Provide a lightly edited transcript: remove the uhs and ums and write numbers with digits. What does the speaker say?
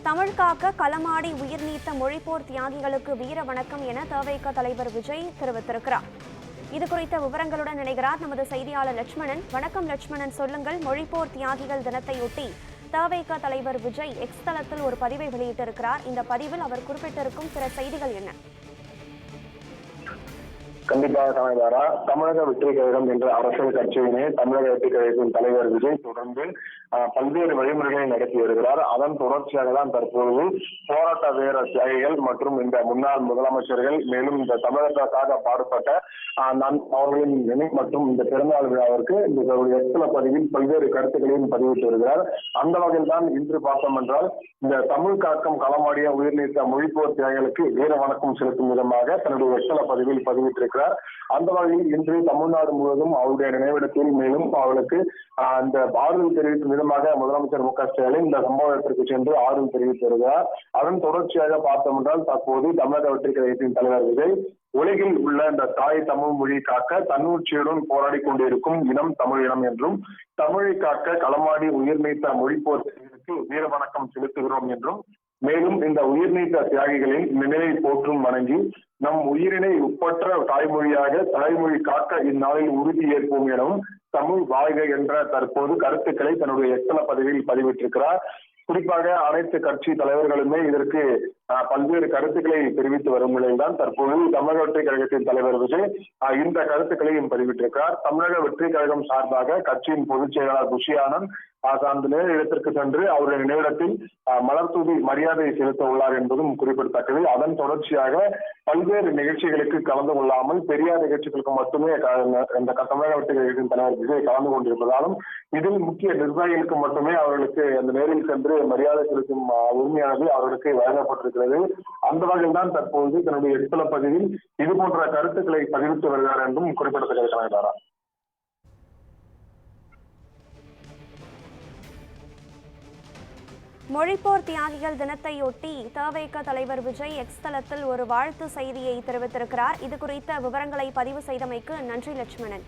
தமிழ் காக்க களமாடி உயிர் நீத்த மொழிப்போர் தியாகிகளுக்கு வீர வணக்கம் என தவிக தலைவர் விஜய் தெரிவித்திருக்கிறார். இது குறித்த விவரங்களுடன் இணைகிறார் நமது செய்தியாளர் லட்சுமணன். வணக்கம் லட்சுமணன், சொல்லுங்கள். மொழிப்போர் தியாகிகள் தினத்தையொட்டி தவிக தலைவர் விஜய் எக்ஸ் தளத்தில் ஒரு பதிவை வெளியிட்டிருக்கிறார். இந்த பதிவில் அவர் குறிப்பிட்டிருக்கும் பிற செய்திகள் என்ன? கண்டிப்பாக தமிழாரா, தமிழக வெற்றி கழகம் என்ற அரசியல் கட்சியினை தமிழக வெற்றி கழகத்தின் தலைவர் விஜய் தொடர்ந்து பல்வேறு வழிமுறைகளை நடத்தி வருகிறார். அதன் தொடர்ச்சியாக தான் தற்போது போராட்ட வீர தியாகிகள் மற்றும் இந்த முன்னாள் முதலமைச்சர்கள், மேலும் இந்த தமிழகத்திற்காக பாடுபட்ட அவர்களின் நினைவு மற்றும் இந்த பிறந்தநாள் விழாவிற்கு இந்த எத்தனை பதிவில் பல்வேறு கருத்துக்களையும் பதிவிட்டு வருகிறார். அந்த வகையில் தான் இன்று பார்த்தோம் என்றால், இந்த தமிழ் காக்கம் களமாடிய உயிர் நீத்த மொழிப்போர் தியாகிகளுக்கு வீர வணக்கம் செலுத்தும் விதமாக தன்னுடைய எத்தனை பதிவில் பதிவிட்டிருக்கிறார். அந்த வகையில் இன்று தமிழ்நாடு முழுவதும் அவருடைய நினைவிடத்தில் மேலும் அவர்களுக்கு அந்த ஆறுதல் தெரிவிக்கும் விதமாக முதலமைச்சர் மு.க.ஸ்டாலின் இந்த சம்பவத்திற்கு சென்று ஆறுதல் தெரிவித்து வருகிறார். அதன் தொடர்ச்சியாக பார்த்தோம் என்றால், தற்போது தமிழக வெற்றி கழகத்தின் தலைவர் விஜய் உலகில் உள்ள இந்த தாய் தமிழ் மொழி காக்க தன்னூர்ச்சியுடன் போராடி கொண்டிருக்கும் இனம் தமிழ் இனம் என்றும், தமிழை காக்க களமாடி உயிர் நீத்த மொழிப்போர் தியாகிகளுக்கு வீர வணக்கம் செலுத்துகிறோம் என்றும், மேலும் இந்த உயிர் நீத்த தியாகிகளின் நினைவை போற்றும் வணங்கி நம் உயிரினை ஒப்பற்ற தாய்மொழியாக தாய்மொழி காக்க இந்நாளில் உறுதி ஏற்போம் எனவும் தமிழ் வாழ்க என்ற தற்போது கருத்துக்களை தன்னுடைய எத்தனை பதிவில் பதிவிட்டிருக்கிறார். குறிப்பாக அனைத்து கட்சி தலைவர்களுமே இதற்கு பல்வேறு கருத்துக்களை தெரிவித்து வரும் நிலையில்தான் தற்போது தமிழக வெற்றி கழகத்தின் தலைவர் விஜய் இந்த கருத்துக்களையும் பதிவிட்டிருக்கிறார். தமிழக வெற்றி கழகம் சார்பாக கட்சியின் பொதுச் செயலாளர் புஷி ஆனந்த் அந்த இடத்திற்கு சென்று அவருடைய நினைவிடத்தில் மலர் தூவி மரியாதை செலுத்த உள்ளார் என்பதும் குறிப்பிடத்தக்கது. அதன் தொடர்ச்சியாக பல்வேறு நிகழ்ச்சிகளுக்கு கலந்து கொள்ளாமல் பெரியார் நிகழ்ச்சிகளுக்கு மட்டுமே இந்த தமிழக வெற்றி கழகத்தின் தலைவர் விஜய் கலந்து கொண்டிருப்பதாலும், இதில் முக்கிய நிர்வாகிகளுக்கு மட்டுமே அவர்களுக்கு அந்த நேரில் சென்று மரியாதை செலுத்தும் உரிமையானது அவர்களுக்கு வழங்கப்பட்டிருக்கிறது. அந்த வகையில் தான் தற்போது தன்னுடைய எத்தனை பதிவில் இது போன்ற கருத்துக்களை பதிவிட்டு வருகிறார் என்றும் குறிப்பிடத்தக்கது. மொழிப்போர் தியாகிகள் தினத்தையொட்டி தவிக தலைவர் விஜய் எக்ஸ் தளத்தில் ஒரு வாழ்த்து செய்தியை தெரிவித்திருக்கிறார். இது குறித்த விவரங்களை பதிவு செய்தமைக்கு நன்றி லட்சுமணன்.